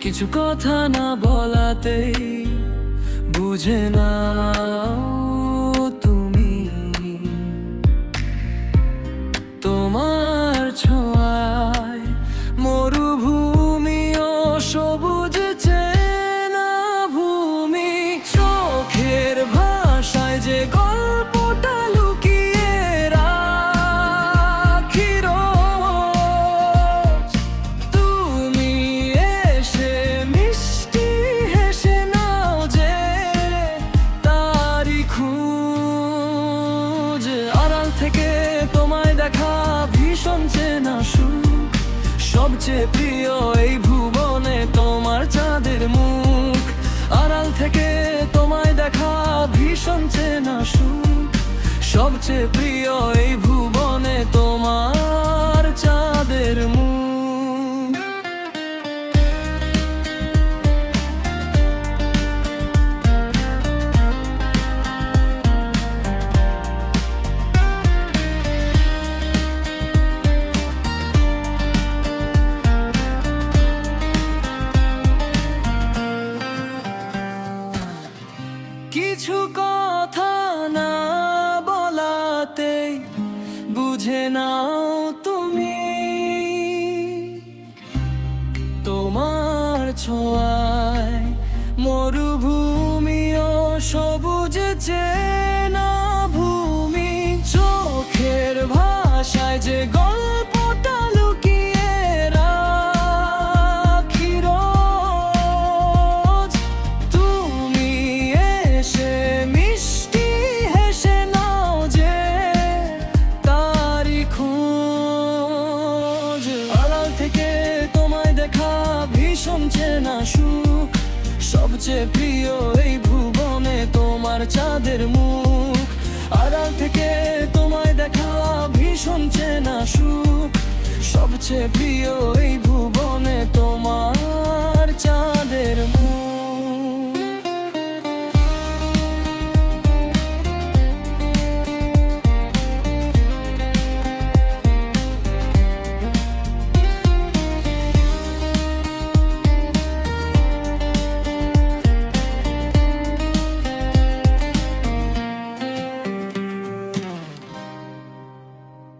কিছু কথা না বলাতেই বুঝে নাও তুমি। তোমার ছোঁয়ায় মরুভূমিও সবুজ চেনা ভূমি। চোখের ভাষায় যে গল্পটা লুকিয়ে রাখি রোজ, তুমি এসে মিষ্টি হেসে নাও যে তারই খোঁজ। আড়াল থেকে তোমায় দেখা ভীষণ চেনা সুখ, সবচেয়ে প্রিয় এই ভুবনে তোমার চাঁদের মুখ। আড়াল থেকে তোমায় দেখা ভীষণ চেনা সুখ, সবচেয়ে প্রিয় এই ভুবনে তোমার চাঁদের মুখ। কিছু কথা না বলাতেই বুঝে নাও তুমি। তোমার ছোঁয়ায় মরুভূমিও সবুজ চেনা ভূমি। চোখের ভাষায় যে গল্পটা লুকিয়ে রাখি রোজ, তুমি এসে মিষ্টি হেসে নাও যে তারই খোঁজ। আড়াল থেকে তোমায় দেখা ভীষণ চেনা সুখ, সবচেয়ে প্রিয় এই ভুবনে তোমার চাঁদের মুখ। আড়াল থেকে তোমায় দেখা ভীষণ চেনা সুখ, সবচেয়ে প্রিয় এই